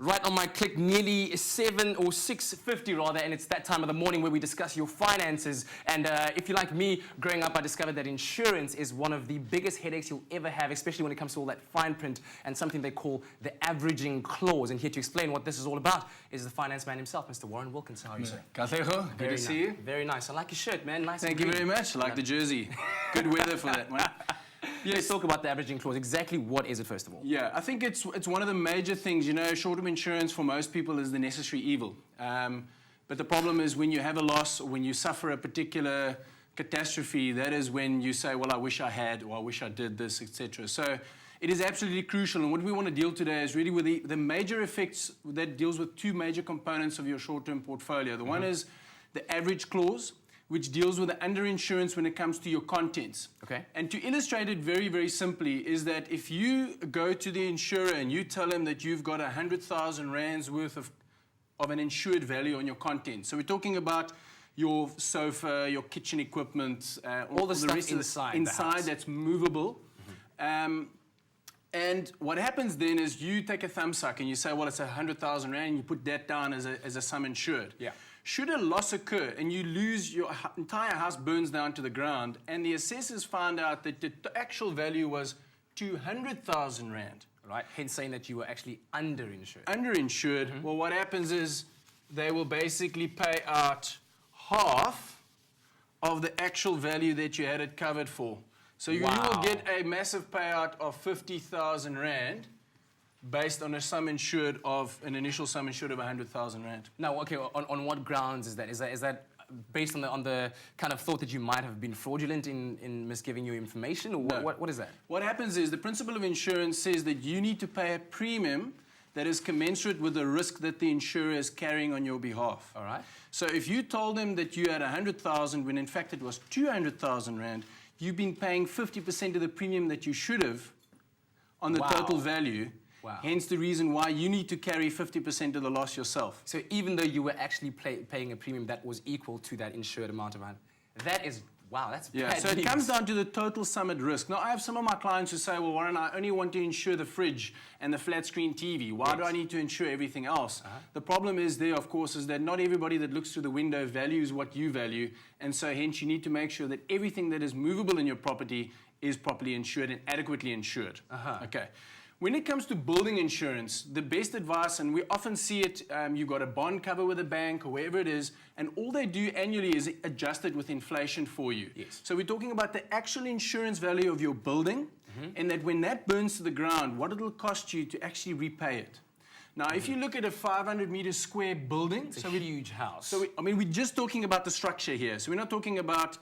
Right on my click, nearly 7 or 6:50 rather, and it's that time of the morning where we discuss your finances. And if you're like me, growing up, I discovered that insurance is one of the biggest headaches you'll ever have, especially when it comes to all that fine print and something they call the averaging clause. And here to explain what this is all about is the finance man himself, Mr. Warren Wilkinson. How are you, sir? Katlego, good to see you. Very nice. I like your shirt, man. Nice. Thank you very much. I like the jersey. Good weather for that one. Yes. Let's talk about the averaging clause. Exactly what is it, first of all? Yeah, I think it's one of the major things. You know, short-term insurance for most people is the necessary evil. But the problem is when you have a loss or when you suffer a particular catastrophe, that is when you say, well, I wish I had, or I wish I did this, etc. So it is absolutely crucial. And what we want to deal today is really with the major effects that deals with two major components of your short-term portfolio. The one is the average clause, which deals with the underinsurance when it comes to your contents. Okay. And to illustrate it very, very simply is that if you go to the insurer and you tell him that you've got 100,000 rands worth of an insured value on your contents. So we're talking about your sofa, your kitchen equipment, all the stuff inside that's movable. And what happens then is you take a thumbsuck and you say, well, it's 100,000 rand, and you put that down as a sum insured. Yeah. Should a loss occur and you lose, your entire house burns down to the ground, and the assessors found out that the actual value was 200,000 rand. Right, hence saying that you were actually underinsured. Underinsured, well, what happens is they will basically pay out half of the actual value that you had it covered for. So you will get a massive payout of 50,000 rand based on a sum insured of an initial sum insured of 100,000 rand. Now, okay, on what grounds is that? Is that based on the kind of thought that you might have been fraudulent in misgiving you information, or No. what is that? What happens is the principle of insurance says that you need to pay a premium that is commensurate with the risk that the insurer is carrying on your behalf. All right. So if you told them that you had 100,000 when in fact it was 200,000 rand, you've been paying 50% of the premium that you should have on the total value. Wow. Hence the reason why you need to carry 50% of the loss yourself. So even though you were actually paying a premium that was equal to that insured amount of money, that is, wow, that's bad So it news. comes down to the total sum at risk. Now, I have some of my clients who say, well, Warren, I only want to insure the fridge and the flat screen TV. Why do I need to insure everything else? The problem is there, of course, is that not everybody that looks through the window values what you value. And so hence you need to make sure that everything that is movable in your property is properly insured and adequately insured. Okay. When it comes to building insurance, the best advice, and we often see it, you've got a bond cover with a bank or wherever it is, and all they do annually is adjust it with inflation for you. Yes. So we're talking about the actual insurance value of your building, and that when that burns to the ground, what it'll cost you to actually repay it. Now, if you look at a 500-meter square building, It's a huge house. So we're just talking about the structure here. So we're not talking about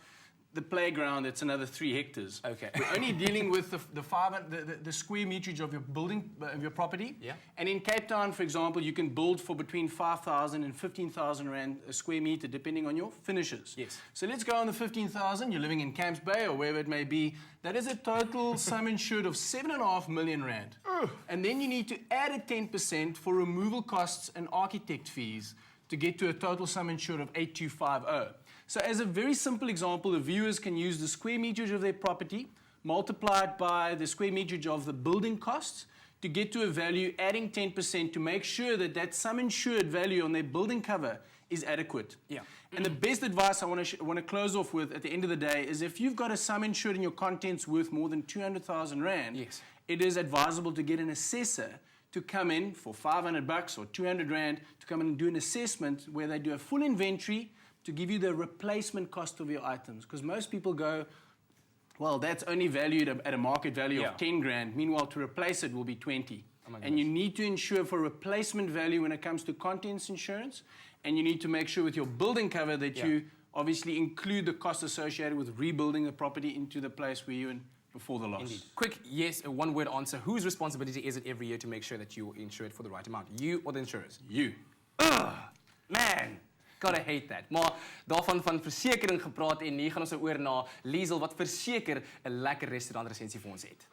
the playground, that's another 3 hectares. Okay. We're only dealing with the square meterage of your building, of your property. Yeah. And in Cape Town, for example, you can build for between 5,000 and 15,000 rand a square meter, depending on your finishes. Yes. So let's go on the 15,000. You're living in Camps Bay or wherever it may be. That is a total sum insured of 7.5 million rand. And then you need to add a 10% for removal costs and architect fees to get to a total sum insured of 8,250. So as a very simple example, the viewers can use the square meterage of their property multiplied by the square meterage of the building costs to get to a value, adding 10% to make sure that that sum insured value on their building cover is adequate. Yeah. And the best advice I want to close off with at the end of the day is if you've got a sum insured in your contents worth more than 200,000 rand, yes, it is advisable to get an assessor to come in for 500 bucks or 200 rand to come in and do an assessment where they do a full inventory to give you the replacement cost of your items. Because most people go, well, that's only valued at a market value of 10 grand. Meanwhile, to replace it will be 20. And you need to insure for replacement value when it comes to contents insurance. And you need to make sure with your building cover that you obviously include the cost associated with rebuilding the property into the place where you're in before the loss. Indeed. Quick yes, a one-word answer. Whose responsibility is it every year to make sure that you insure it for the right amount? You or the insurers? You. Man. Gotta hate that. Maar daarvan van versekering gepraat en hier gaan ons oor na Liesel wat verseker 'n lekker restaurant resensie vir ons het.